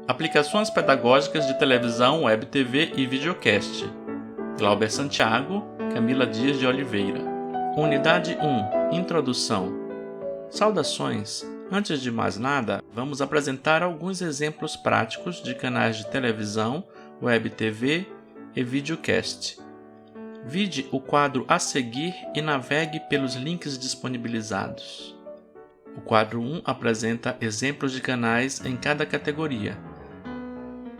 Aplicações pedagógicas de televisão, web TV e videocast. Glauber Santiago, Camila Dias de Oliveira. Unidade 1. Introdução. Saudações! Antes de mais nada, vamos apresentar alguns exemplos práticos de canais de televisão, web TV e videocast. Vide o quadro a seguir e navegue pelos links disponibilizados. O quadro 1 apresenta exemplos de canais em cada categoria.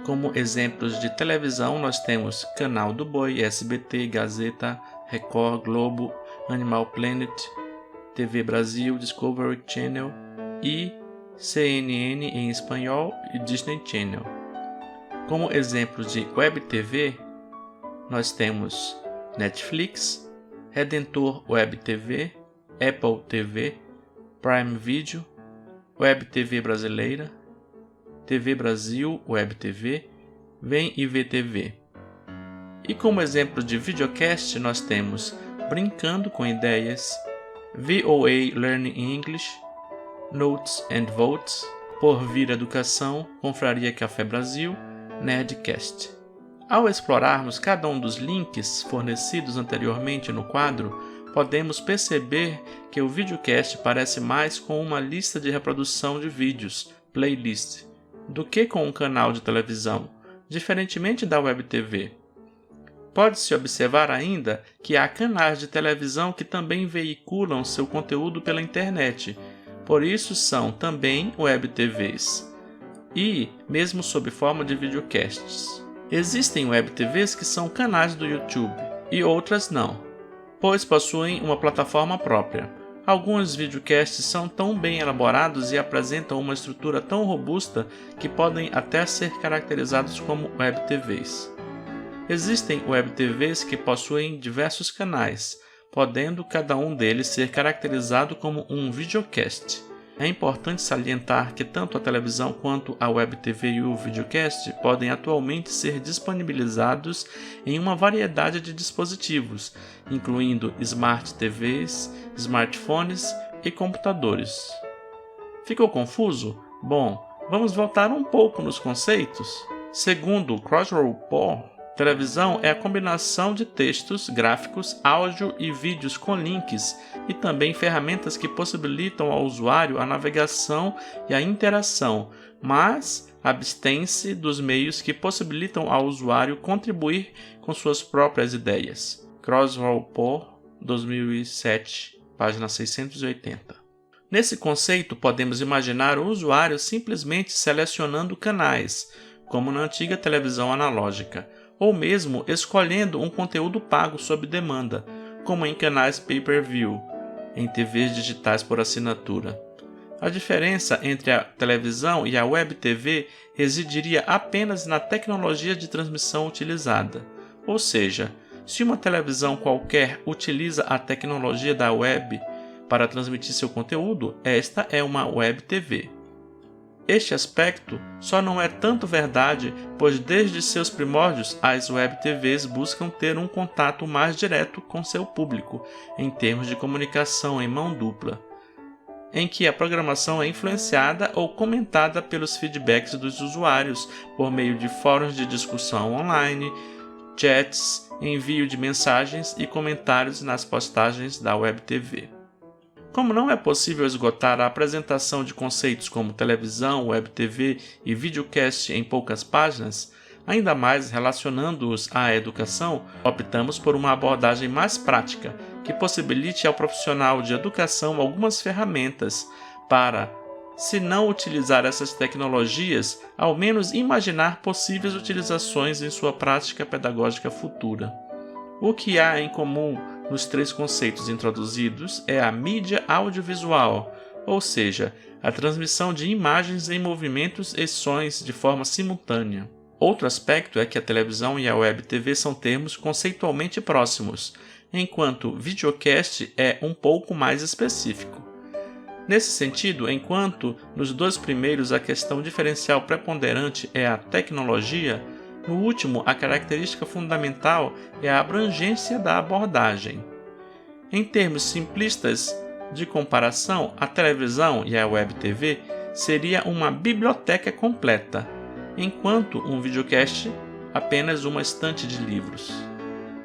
Como exemplos de televisão, nós temos Canal do Boi, SBT, Gazeta, Record, Globo, Animal Planet, TV Brasil, Discovery Channel e CNN em espanhol e Disney Channel. Como exemplos de Web TV, nós temos Netflix, Redentor Web TV, Apple TV, Prime Video, Web TV Brasileira, TV Brasil Web TV, Vem e VTV. E como exemplo de videocast nós temos Brincando com Ideias, VOA Learning English, Notes and Votes, Por Vir Educação, Confraria Café Brasil, Nerdcast. Ao explorarmos cada um dos links fornecidos anteriormente no quadro, podemos perceber que o videocast parece mais com uma lista de reprodução de vídeos, playlist, do que com um canal de televisão, diferentemente da web TV. Pode-se observar ainda que há canais de televisão que também veiculam seu conteúdo pela internet, por isso são também web TVs, e mesmo sob forma de videocasts. Existem web TVs que são canais do YouTube, e outras não, pois possuem uma plataforma própria. Alguns videocasts são tão bem elaborados e apresentam uma estrutura tão robusta que podem até ser caracterizados como web TVs. Existem web TVs que possuem diversos canais, podendo cada um deles ser caracterizado como um videocast. É importante salientar que tanto a televisão quanto a web TV e o videocast podem atualmente ser disponibilizados em uma variedade de dispositivos, incluindo Smart TVs, smartphones e computadores. Ficou confuso? Bom, vamos voltar um pouco nos conceitos. Segundo Crossroad Paul, televisão é a combinação de textos, gráficos, áudio e vídeos com links e também ferramentas que possibilitam ao usuário a navegação e a interação, mas abstém-se dos meios que possibilitam ao usuário contribuir com suas próprias ideias. Crossroad Paul, 2007, página 680. Nesse conceito, podemos imaginar o usuário simplesmente selecionando canais, como na antiga televisão analógica, ou mesmo escolhendo um conteúdo pago sob demanda, como em canais pay-per-view, em TVs digitais por assinatura. A diferença entre a televisão e a web TV residiria apenas na tecnologia de transmissão utilizada, ou seja, se uma televisão qualquer utiliza a tecnologia da web para transmitir seu conteúdo, esta é uma web TV. Este aspecto só não é tanto verdade, pois desde seus primórdios as web TVs buscam ter um contato mais direto com seu público, em termos de comunicação em mão dupla, em que a programação é influenciada ou comentada pelos feedbacks dos usuários por meio de fóruns de discussão online, chats, envio de mensagens e comentários nas postagens da web TV. Como não é possível esgotar a apresentação de conceitos como televisão, web TV e videocast em poucas páginas, ainda mais relacionando-os à educação, optamos por uma abordagem mais prática, que possibilite ao profissional de educação algumas ferramentas para, se não utilizar essas tecnologias, ao menos imaginar possíveis utilizações em sua prática pedagógica futura. O que há em comum nos três conceitos introduzidos é a mídia audiovisual, ou seja, a transmissão de imagens em movimentos e sons de forma simultânea. Outro aspecto é que a televisão e a web TV são termos conceitualmente próximos, enquanto videocast é um pouco mais específico. Nesse sentido, enquanto nos dois primeiros a questão diferencial preponderante é a tecnologia, no último a característica fundamental é a abrangência da abordagem. Em termos simplistas de comparação, a televisão e a web TV seria uma biblioteca completa, enquanto um videocast apenas uma estante de livros.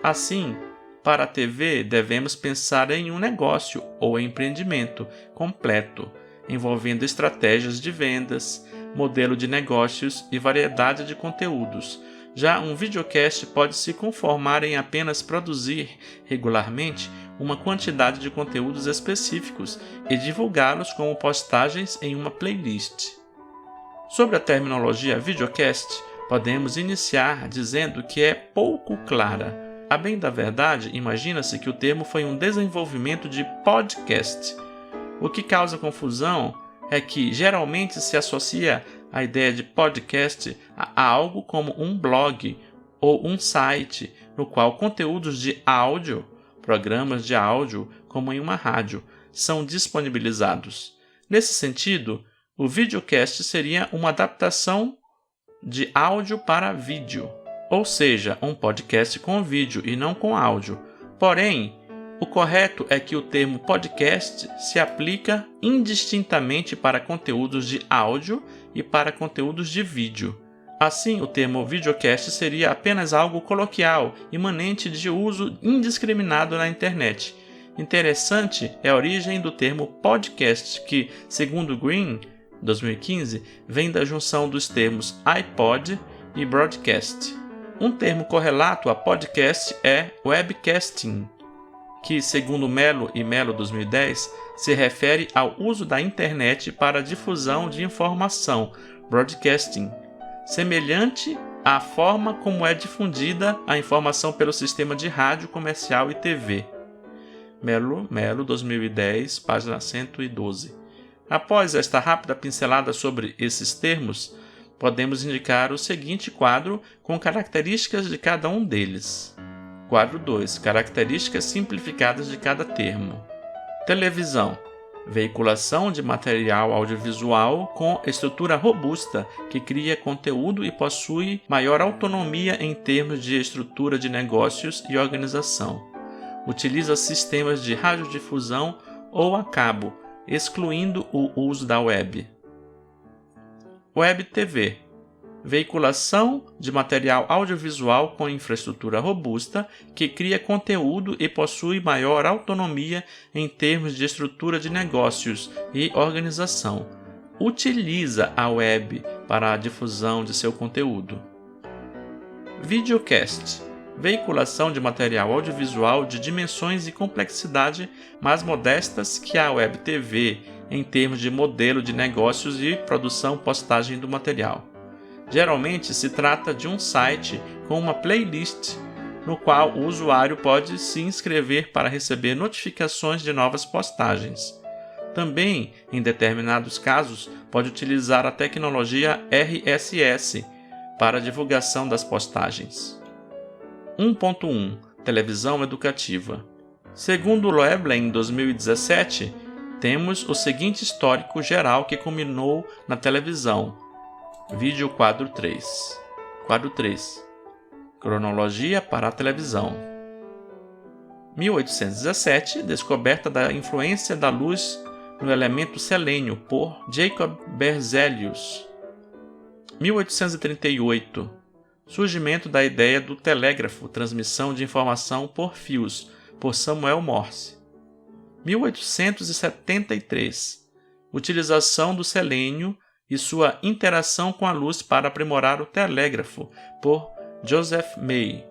Assim, para a TV, devemos pensar em um negócio ou empreendimento completo, envolvendo estratégias de vendas, modelo de negócios e variedade de conteúdos. Já um videocast pode se conformar em apenas produzir regularmente uma quantidade de conteúdos específicos e divulgá-los como postagens em uma playlist. Sobre a terminologia videocast, podemos iniciar dizendo que é pouco clara. A bem da verdade, imagina-se que o termo foi um desenvolvimento de podcast. O que causa confusão é que geralmente se associa a ideia de podcast a algo como um blog ou um site, no qual conteúdos de áudio, programas de áudio, como em uma rádio, são disponibilizados. Nesse sentido, o videocast seria uma adaptação de áudio para vídeo, ou seja, um podcast com vídeo e não com áudio. Porém, o correto é que o termo podcast se aplica indistintamente para conteúdos de áudio e para conteúdos de vídeo. Assim, o termo videocast seria apenas algo coloquial, imanente de uso indiscriminado na internet. Interessante é a origem do termo podcast, que, segundo Green, 2015, vem da junção dos termos iPod e broadcast. Um termo correlato a podcast é webcasting, que, segundo Mello e Mello 2010, se refere ao uso da internet para a difusão de informação, broadcasting, semelhante à forma como é difundida a informação pelo sistema de rádio comercial e TV. Mello 2010, página 112. Após esta rápida pincelada sobre esses termos, podemos indicar o seguinte quadro com características de cada um deles. Quadro 2. Características simplificadas de cada termo. Televisão. Veiculação de material audiovisual com estrutura robusta, que cria conteúdo e possui maior autonomia em termos de estrutura de negócios e organização. Utiliza sistemas de radiodifusão ou a cabo, excluindo o uso da web. Web TV. Veiculação de material audiovisual com infraestrutura robusta, que cria conteúdo e possui maior autonomia em termos de estrutura de negócios e organização. Utiliza a web para a difusão de seu conteúdo. Videocast. Veiculação de material audiovisual de dimensões e complexidade mais modestas que a web TV em termos de modelo de negócios e produção-postagem do material. Geralmente se trata de um site com uma playlist no qual o usuário pode se inscrever para receber notificações de novas postagens. Também, em determinados casos, pode utilizar a tecnologia RSS para a divulgação das postagens. 1.1 Televisão educativa. Segundo Loebler, em 2017, temos o seguinte histórico geral que culminou na televisão. Vídeo quadro 3. Quadro 3. Cronologia para a televisão. 1817, descoberta da influência da luz no elemento selênio por Jacob Berzelius. 1838, surgimento da ideia do telégrafo, transmissão de informação por fios, por Samuel Morse. 1873, utilização do selênio e sua interação com a luz para aprimorar o telégrafo, por Joseph May.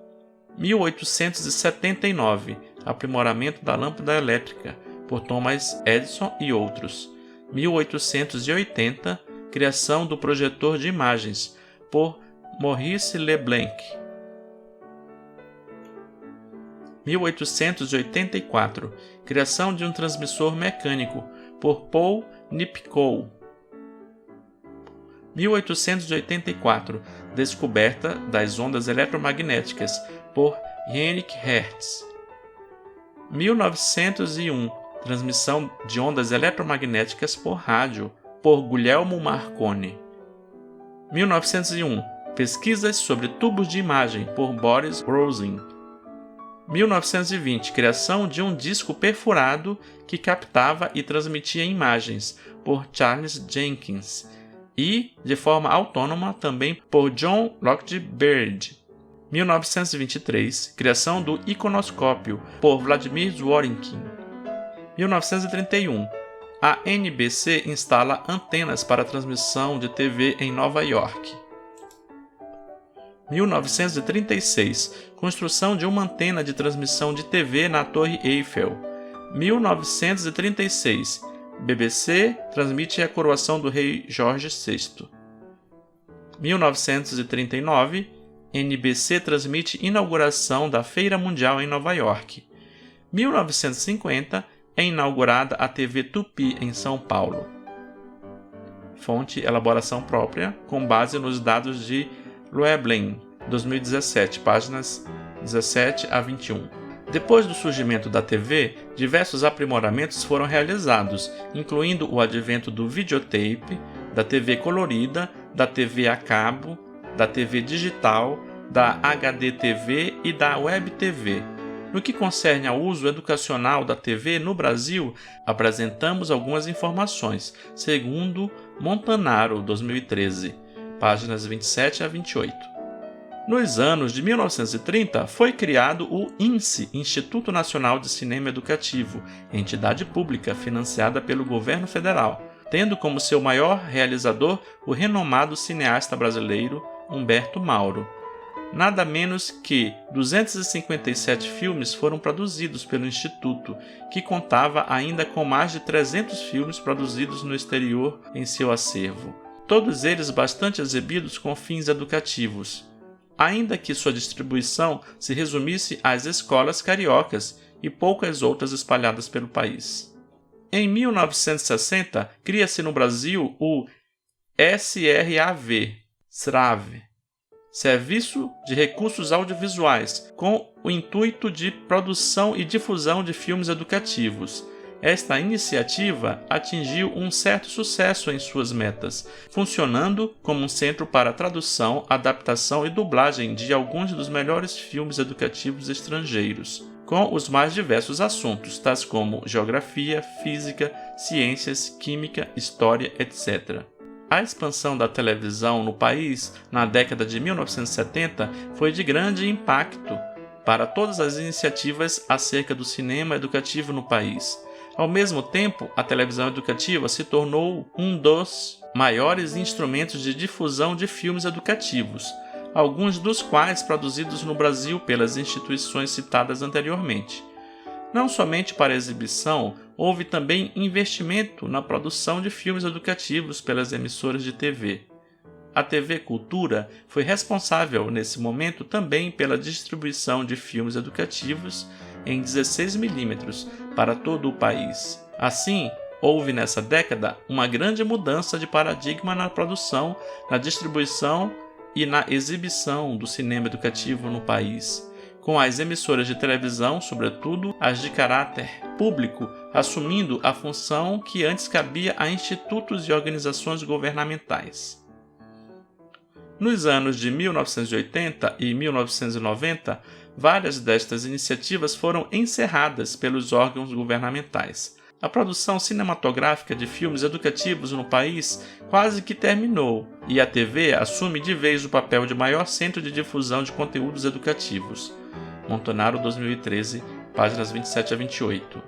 1879, aprimoramento da lâmpada elétrica, por Thomas Edison e outros. 1880, criação do projetor de imagens, por Maurice Leblanc. 1884, criação de um transmissor mecânico, por Paul Nipkow. 1884, descoberta das ondas eletromagnéticas, por Heinrich Hertz. 1901, transmissão de ondas eletromagnéticas por rádio, por Guglielmo Marconi. 1901, pesquisas sobre tubos de imagem, por Boris Rosen. 1920, criação de um disco perfurado que captava e transmitia imagens, por Charles Jenkins. e, de forma autônoma, também por John Lockwood Baird. 1923, criação do iconoscópio, por Vladimir Zworykin. 1931, a NBC instala antenas para transmissão de TV em Nova York. 1936, construção de uma antena de transmissão de TV na Torre Eiffel. 1936, BBC transmite a coroação do rei Jorge VI. 1939, NBC transmite inauguração da Feira Mundial em Nova York. 1950, é inaugurada a TV Tupi em São Paulo. Fonte: elaboração própria, com base nos dados de Loeblin, 2017, páginas 17 a 21. Depois do surgimento da TV, diversos aprimoramentos foram realizados, incluindo o advento do videotape, da TV colorida, da TV a cabo, da TV digital, da HDTV e da Web TV. No que concerne ao uso educacional da TV no Brasil, apresentamos algumas informações, segundo Montanaro, 2013, páginas 27 a 28. Nos anos de 1930, foi criado o INCE, Instituto Nacional de Cinema Educativo, entidade pública financiada pelo governo federal, tendo como seu maior realizador o renomado cineasta brasileiro Humberto Mauro. Nada menos que 257 filmes foram produzidos pelo Instituto, que contava ainda com mais de 300 filmes produzidos no exterior em seu acervo, todos eles bastante exibidos com fins educativos, ainda que sua distribuição se resumisse às escolas cariocas e poucas outras espalhadas pelo país. Em 1960, cria-se no Brasil o SRAV, Serviço de Recursos Audiovisuais, com o intuito de produção e difusão de filmes educativos. Esta iniciativa atingiu um certo sucesso em suas metas, funcionando como um centro para tradução, adaptação e dublagem de alguns dos melhores filmes educativos estrangeiros, com os mais diversos assuntos, tais como geografia, física, ciências, química, história, etc. A expansão da televisão no país na década de 1970 foi de grande impacto para todas as iniciativas acerca do cinema educativo no país. Ao mesmo tempo, a televisão educativa se tornou um dos maiores instrumentos de difusão de filmes educativos, alguns dos quais produzidos no Brasil pelas instituições citadas anteriormente. Não somente para exibição, houve também investimento na produção de filmes educativos pelas emissoras de TV. A TV Cultura foi responsável nesse momento também pela distribuição de filmes educativos em 16mm para todo o país. Assim, houve nessa década uma grande mudança de paradigma na produção, na distribuição e na exibição do cinema educativo no país, com as emissoras de televisão, sobretudo as de caráter público, assumindo a função que antes cabia a institutos e organizações governamentais. Nos anos de 1980 e 1990, várias destas iniciativas foram encerradas pelos órgãos governamentais. A produção cinematográfica de filmes educativos no país quase que terminou, e a TV assume de vez o papel de maior centro de difusão de conteúdos educativos. Montanaro, 2013, páginas 27 a 28.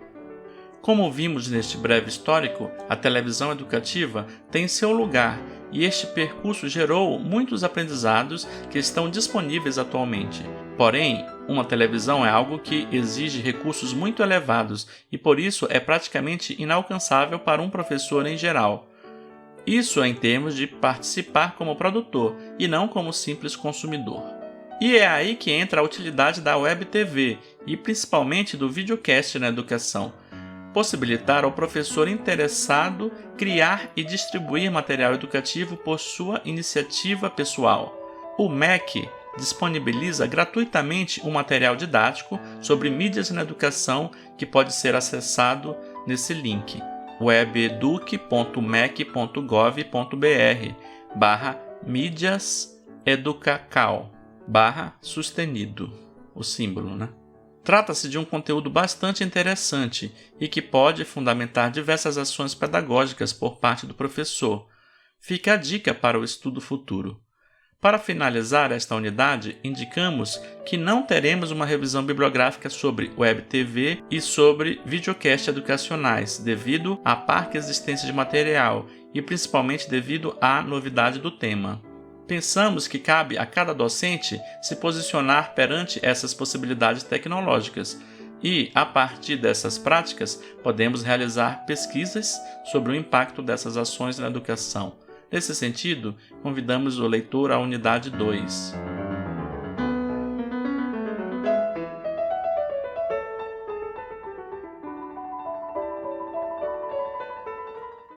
Como vimos neste breve histórico, a televisão educativa tem seu lugar, e este percurso gerou muitos aprendizados que estão disponíveis atualmente. Porém, uma televisão é algo que exige recursos muito elevados e por isso é praticamente inalcançável para um professor em geral. Isso em termos de participar como produtor e não como simples consumidor. E é aí que entra a utilidade da Web TV e principalmente do videocast na educação. Possibilitar ao professor interessado criar e distribuir material educativo por sua iniciativa pessoal. O MEC disponibiliza gratuitamente um material didático sobre mídias na educação que pode ser acessado nesse link webeduc.mec.gov.br/mídiaseducacal/sustenido, o símbolo, né? Trata-se de um conteúdo bastante interessante e que pode fundamentar diversas ações pedagógicas por parte do professor, Fica a dica para o estudo futuro. Para finalizar esta unidade, indicamos que não teremos uma revisão bibliográfica sobre Web TV e sobre videocast educacionais, devido à parca existência de material e principalmente devido à novidade do tema. Pensamos que cabe a cada docente se posicionar perante essas possibilidades tecnológicas e, a partir dessas práticas, podemos realizar pesquisas sobre o impacto dessas ações na educação. Nesse sentido, convidamos o leitor à unidade 2.